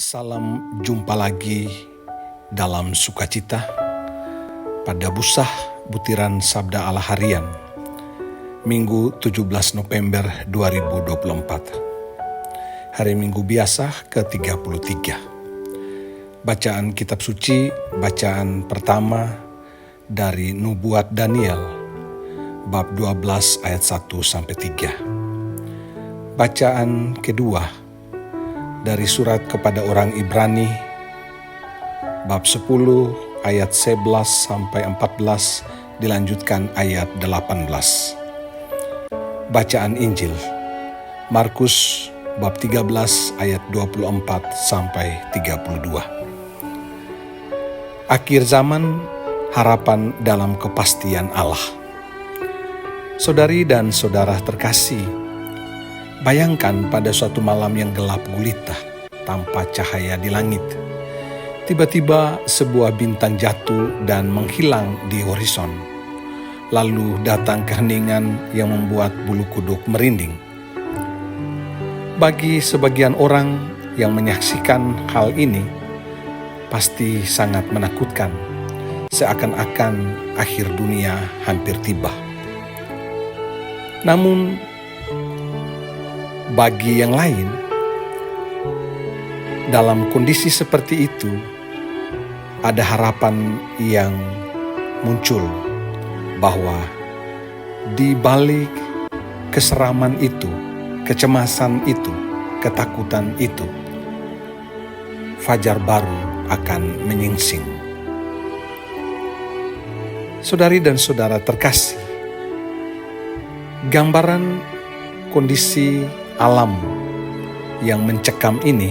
Salam jumpa lagi dalam sukacita pada Busah Butiran Sabda Allah Harian, Minggu 17 November 2024. Hari Minggu biasa ke-33. Bacaan kitab suci, bacaan pertama dari Nubuat Daniel, bab 12 ayat 1-3. Bacaan kedua dari surat kepada orang Ibrani, bab 10 ayat 11-14 dilanjutkan ayat 18. Bacaan Injil, Markus bab 13 ayat 24-32. Akhir zaman, harapan dalam kepastian Allah. Saudari dan saudara terkasih, bayangkan pada suatu malam yang gelap gulita, tanpa cahaya di langit. Tiba-tiba sebuah bintang jatuh dan menghilang di horizon. Lalu datang keheningan yang membuat bulu kuduk merinding. Bagi sebagian orang yang menyaksikan hal ini, pasti sangat menakutkan, seakan-akan akhir dunia hampir tiba. Namun, bagi yang lain, dalam kondisi seperti itu, ada harapan yang muncul bahwa di balik keseraman itu, kecemasan itu, ketakutan itu, fajar baru akan menyingsing. Saudari dan saudara terkasih, gambaran kondisi alam yang mencekam ini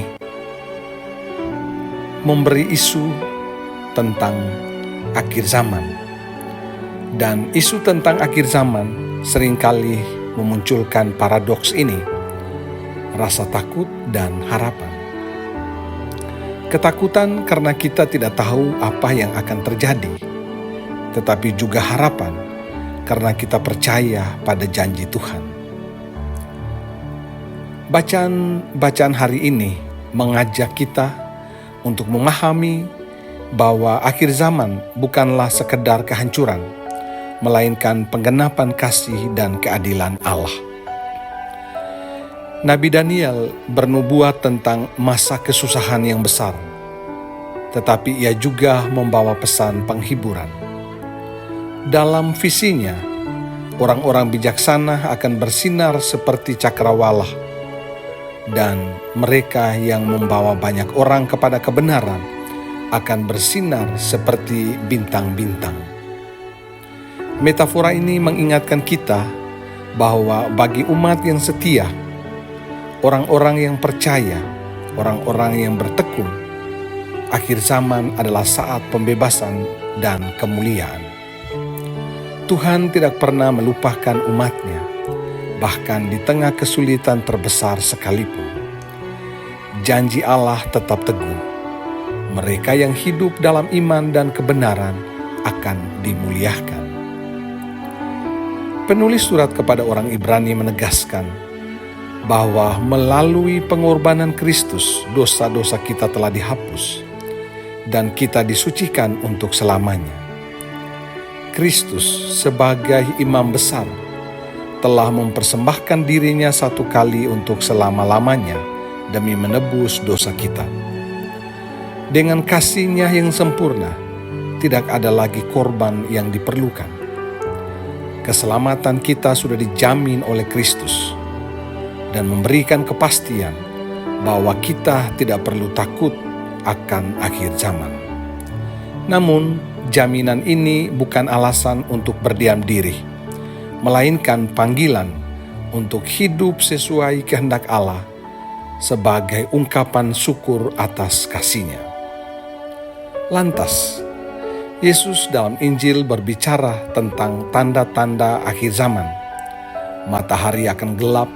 memberi isu tentang akhir zaman. Dan isu tentang akhir zaman seringkali memunculkan paradoks ini, rasa takut dan harapan. Ketakutan karena kita tidak tahu apa yang akan terjadi, tetapi juga harapan karena kita percaya pada janji Tuhan. Bacaan hari ini mengajak kita untuk memahami bahwa akhir zaman bukanlah sekedar kehancuran, melainkan penggenapan kasih dan keadilan Allah. Nabi Daniel bernubuat tentang masa kesusahan yang besar, tetapi ia juga membawa pesan penghiburan. Dalam visinya, orang-orang bijaksana akan bersinar seperti cakrawala, dan mereka yang membawa banyak orang kepada kebenaran akan bersinar seperti bintang-bintang. Metafora ini mengingatkan kita bahwa bagi umat yang setia, orang-orang yang percaya, orang-orang yang bertekun, akhir zaman adalah saat pembebasan dan kemuliaan. Tuhan tidak pernah melupakan umatnya, bahkan di tengah kesulitan terbesar sekalipun. Janji Allah tetap teguh. Mereka yang hidup dalam iman dan kebenaran akan dimuliakan. Penulis surat kepada orang Ibrani menegaskan bahwa melalui pengorbanan Kristus, dosa-dosa kita telah dihapus dan kita disucikan untuk selamanya. Kristus sebagai imam besar telah mempersembahkan dirinya satu kali untuk selama-lamanya demi menebus dosa kita. Dengan kasih-Nya yang sempurna, tidak ada lagi korban yang diperlukan. Keselamatan kita sudah dijamin oleh Kristus dan memberikan kepastian bahwa kita tidak perlu takut akan akhir zaman. Namun, jaminan ini bukan alasan untuk berdiam diri, melainkan panggilan untuk hidup sesuai kehendak Allah sebagai ungkapan syukur atas kasih-Nya. Lantas, Yesus dalam Injil berbicara tentang tanda-tanda akhir zaman. Matahari akan gelap,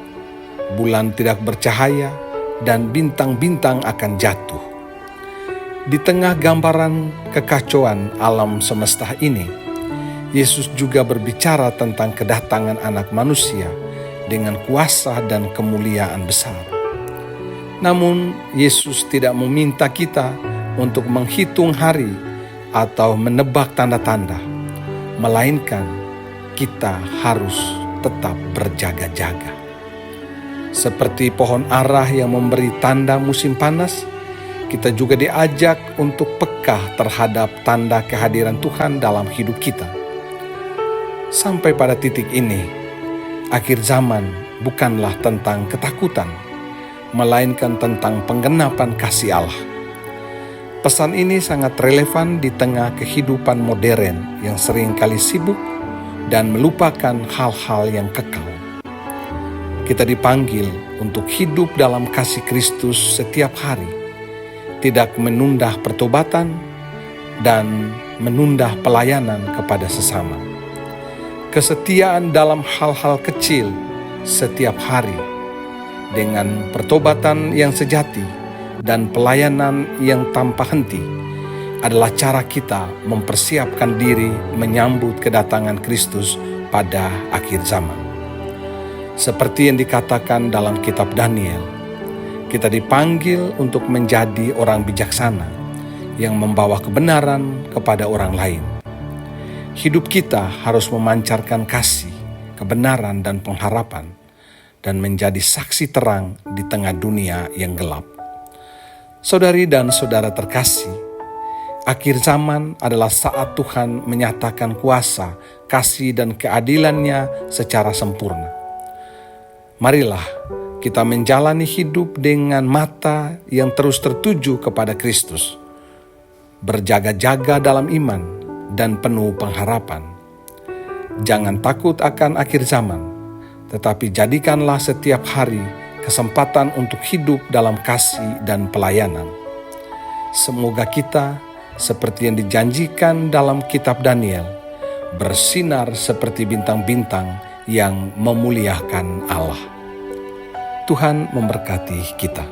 bulan tidak bercahaya, dan bintang-bintang akan jatuh. Di tengah gambaran kekacauan alam semesta ini, Yesus juga berbicara tentang kedatangan Anak Manusia dengan kuasa dan kemuliaan besar. Namun, Yesus tidak meminta kita untuk menghitung hari atau menebak tanda-tanda, melainkan kita harus tetap berjaga-jaga. Seperti pohon ara yang memberi tanda musim panas, kita juga diajak untuk peka terhadap tanda kehadiran Tuhan dalam hidup kita. Sampai pada titik ini, akhir zaman bukanlah tentang ketakutan, melainkan tentang penggenapan kasih Allah. Pesan ini sangat relevan di tengah kehidupan modern yang seringkali sibuk dan melupakan hal-hal yang kekal. Kita dipanggil untuk hidup dalam kasih Kristus setiap hari, tidak menunda pertobatan dan menunda pelayanan kepada sesama. Kesetiaan dalam hal-hal kecil setiap hari, dengan pertobatan yang sejati dan pelayanan yang tanpa henti, adalah cara kita mempersiapkan diri menyambut kedatangan Kristus pada akhir zaman. Seperti yang dikatakan dalam kitab Daniel, kita dipanggil untuk menjadi orang bijaksana yang membawa kebenaran kepada orang lain. Hidup kita harus memancarkan kasih, kebenaran, dan pengharapan, dan menjadi saksi terang di tengah dunia yang gelap. Saudari dan saudara terkasih, akhir zaman adalah saat Tuhan menyatakan kuasa, kasih, dan keadilannya secara sempurna. Marilah kita menjalani hidup dengan mata yang terus tertuju kepada Kristus, berjaga-jaga dalam iman dan penuh pengharapan. Jangan takut akan akhir zaman, tetapi jadikanlah setiap hari kesempatan untuk hidup dalam kasih dan pelayanan. Semoga kita, seperti yang dijanjikan dalam kitab Daniel, bersinar seperti bintang-bintang yang memuliakan Allah. Tuhan memberkati kita.